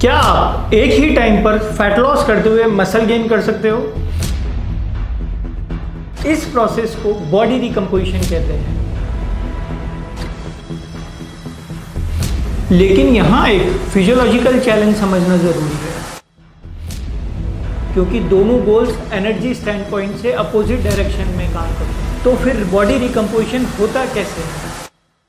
क्या आप एक ही टाइम पर फैट लॉस करते हुए मसल गेन कर सकते हो? इस प्रोसेस को बॉडी रिकम्पोजिशन कहते हैं। लेकिन यहां एक फिजियोलॉजिकल चैलेंज समझना जरूरी है, क्योंकि दोनों गोल्स एनर्जी स्टैंड पॉइंट से अपोजिट डायरेक्शन में काम करते हैं। तो फिर बॉडी रिकम्पोजिशन होता कैसे है?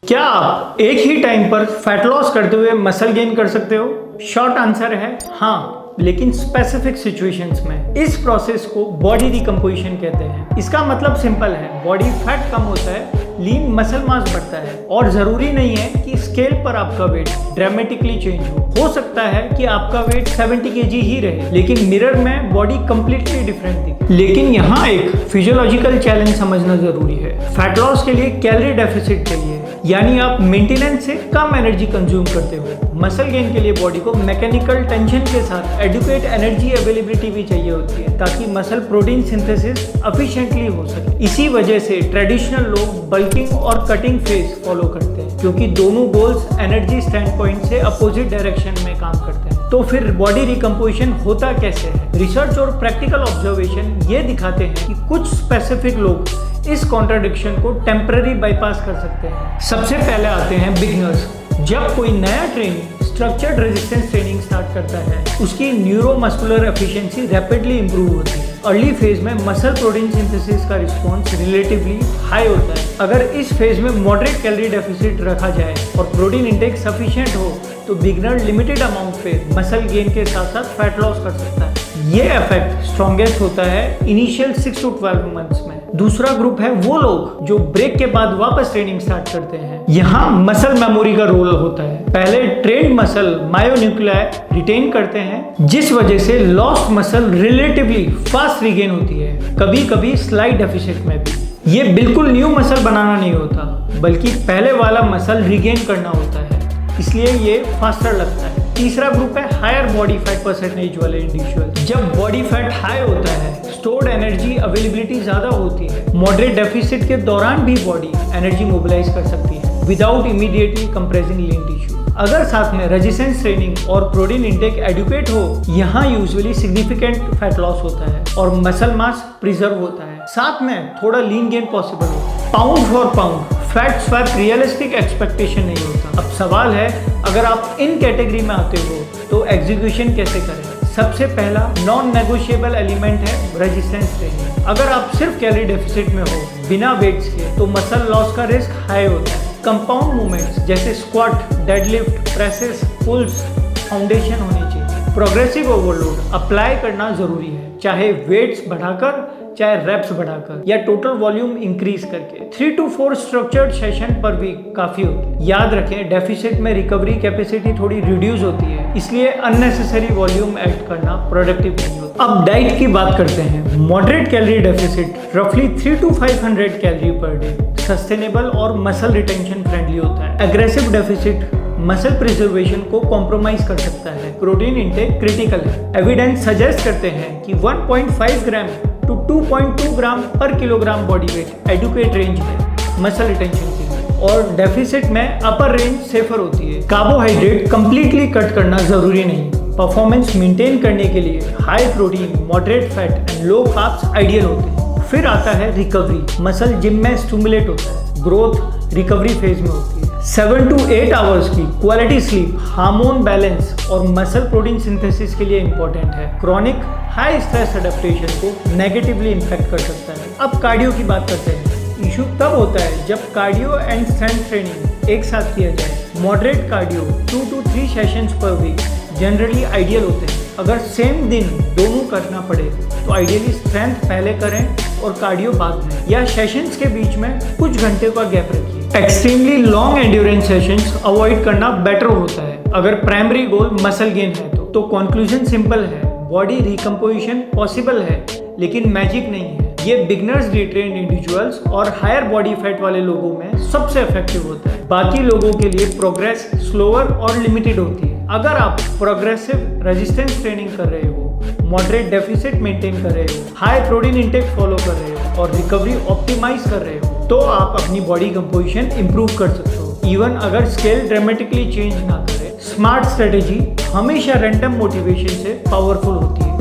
क्या आप एक ही टाइम पर फैट लॉस करते हुए मसल गेन कर सकते हो? शॉर्ट आंसर है हाँ, लेकिन स्पेसिफिक सिचुएशंस में। इस प्रोसेस को बॉडी रिकम्पोजिशन कहते हैं। इसका मतलब सिंपल है, बॉडी फैट कम होता है, लीन मसल मास बढ़ता है। और जरूरी नहीं है कि स्केल पर आपका वेट ड्रामेटिकली चेंज हो सकता है कि आपका वेट 70 kg ही रहे, लेकिन मिरर में बॉडी कंप्लीटली डिफरेंट दिखे। लेकिन यहाँ एक फिजियोलॉजिकल चैलेंज समझना जरूरी है। फैट लॉस के लिए कैलोरी डेफिसिट चाहिए, यानी आप मेंटेनेंस से कम एनर्जी कंज्यूम करते हो। मसल गेन के लिए बॉडी को मैकेनिकल टेंशन के साथ एडिक्वेट एनर्जी अवेलेबिलिटी भी चाहिए होती है, ताकि मसल प्रोटीन सिंथेसिस एफिशिएंटली हो सके। इसी वजह से ट्रेडिशनल लोग बल्किंग और कटिंग फेज फॉलो करते हैं, क्योंकि दोनों गोल्स एनर्जी स्टैंड पॉइंट से अपोजिट डायरेक्शन में काम करते हैं। तो फिर बॉडी रिकम्पोजिशन होता कैसे है? रिसर्च और प्रैक्टिकल ऑब्जर्वेशन ये दिखाते हैं कि कुछ स्पेसिफिक लोग इस कॉन्ट्राडिक्शन को टेम्पररी बाईपास कर सकते हैं। सबसे पहले आते हैं बिगिनर्स। जब कोई नया trainee structured resistance training start करता है, उसकी न्यूरोमस्कुलर एफिशिएंसी रैपिडली इंप्रूव होती है। अर्ली फेज में मसल प्रोटीन सिंथेसिस का रिस्पॉन्स रिलेटिवली हाई होता है। अगर इस फेज में मॉडरेट कैलोरी डेफिसिट रखा जाए और प्रोटीन इंटेक सफिशिएंट हो, तो बिगिनर लिमिटेड अमाउंट पे मसल गेन के साथ साथ फैट लॉस कर सकता है। ये इफेक्ट स्ट्रॉन्गेस्ट होता है इनिशियल 6 to 12 मंथ्स में। दूसरा ग्रुप है वो लोग जो ब्रेक के बाद वापस ट्रेनिंग स्टार्ट करते हैं। यहाँ मसल मेमोरी का रोल होता है। पहले ट्रेन्ड मसल मायोन्यूक्लियाई रिटेन करते हैं, जिस वजह से lost muscle relatively fast regain होती है, कभी कभी स्लाइट डेफिसिट में भी। ये बिल्कुल न्यू मसल बनाना नहीं होता, बल्कि पहले वाला मसल रिगेन करना होता है, इसलिए ये फास्टर लगता है। तीसरा ग्रुप है हायर बॉडी फैट परसेंटेज वाले इंडिविजुअल। जब बॉडी फैट हाई होता है, स्टोर्ड एनर्जी अवेलेबिलिटी ज्यादा होती है। मॉडरेट डेफिसिट के दौरान भी बॉडी एनर्जी मोबिलाइज कर सकती है विदाउट इमीडिएटली कंप्रेसिंग लीन टिश्यू। अगर साथ में रेजिस्टेंस ट्रेनिंग और प्रोटीन इंटेक एडुकेट हो, यहाँ यूजुअली सिग्निफिकेंट फैट लॉस होता है और मसल मास प्रिजर्व होता है। साथ में थोड़ा लीन गेन पॉसिबल हो। Pound for pound fat swap realistic expectation नहीं होता। अब सवाल है, अगर आप इन कैटेगरी में आते हो तो एग्जीक्यूशन कैसे करें? सबसे पहला नॉन नेगोशिएबल एलिमेंट है रेजिस्टेंस ट्रेनिंग। अगर आप सिर्फ कैलोरी डेफिसिट में हो बिना वेट्स के, तो मसल लॉस का रिस्क हाई होता है। कंपाउंड मूवमेंट्स जैसे squat, deadlift, presses, pulls foundation होनी चाहिए। प्रोग्रेसिव ओवरलोड अप्लाई करना जरूरी है, चाहे वेट्स बढ़ाकर, चाहे रेप्स बढ़ाकर, या टोटल वॉल्यूम इंक्रीज करके। 3 to 4 स्ट्रक्चर्ड सेशन पर भी काफी होती है। याद रखें, डेफिसिट में रिकवरी कैपेसिटी थोड़ी रिड्यूस होती है, इसलिए अननेसेसरी वॉल्यूम ऐड करना प्रोडक्टिव नहीं होता। अब डाइट की बात करते हैं। मॉडरेट कैलोरी डेफिसिट रफली 3 to 500 calorie per day sustainable और मसल रिटेंशन फ्रेंडली होता है। एग्रेसिव डेफिसिट मसल प्रिजर्वेशन को कॉम्प्रोमाइज कर सकता है। प्रोटीन इंटेक क्रिटिकल है। एविडेंस सजेस्ट करते हैं कि 1.5 gram to 2.2 gram per kilogram body weight adequate range है मसल रिटेंशन के लिए, और डेफिसिट में अपर रेंज सेफर होती है। कार्बोहाइड्रेट कंप्लीटली कट करना जरूरी नहीं। परफॉर्मेंस मेंटेन करने के लिए high protein, moderate fat and low carbs ideal होते हैं। फिर आता है रिकवरी। मसल जिम में स्टिमुलेट होता है, ग्रोथ रिकवरी फेज में होती है। 7 to 8 आवर्स की क्वालिटी स्लीप हार्मोन बैलेंस और मसल प्रोटीन सिंथेसिस के लिए इंपॉर्टेंट है। क्रॉनिक हाई स्ट्रेस अडेप्टेशन को नेगेटिवली इम्पैक्ट कर सकता है। अब कार्डियो की बात करते हैं। इशू तब होता है जब कार्डियो एंड स्ट्रेंथ ट्रेनिंग एक साथ किया जाए। Moderate cardio 2 to 3 sessions per week generally ideal होते हैं। अगर सेम दिन दोनों करना पड़े तो आइडियली स्ट्रेंथ पहले करें और कार्डियो बाद में, या सेशंस के बीच में कुछ घंटे का गैप रखिए। Extremely long endurance sessions avoid करना बेटर होता है अगर प्राइमरी गोल मसल गेन है तो कंक्लूजन सिंपल है, बॉडी रिकम्पोजिशन पॉसिबल है, लेकिन मैजिक नहीं है। ये बिगनर्स, रिट्रेन्ड इंडिविजुअल्स और हायर बॉडी फैट वाले लोगों में सबसे इफेक्टिव होता है। बाकी लोगों के लिए प्रोग्रेस स्लोअर और लिमिटेड होती है। अगर आप प्रोग्रेसिव रेजिस्टेंस ट्रेनिंग कर रहे हो, मॉडरेट डेफिसिट मेंटेन कर रहे हो, हाई प्रोटीन इंटेक फॉलो कर रहे हो और रिकवरी ऑप्टिमाइज कर रहे हो, तो आप अपनी बॉडी कंपोजिशन इंप्रूव कर सकते हो। इवन अगर स्केल ड्रामेटिकली चेंज ना करे, स्मार्ट स्ट्रेटेजी हमेशा रैंडम मोटिवेशन से पावरफुल होती है।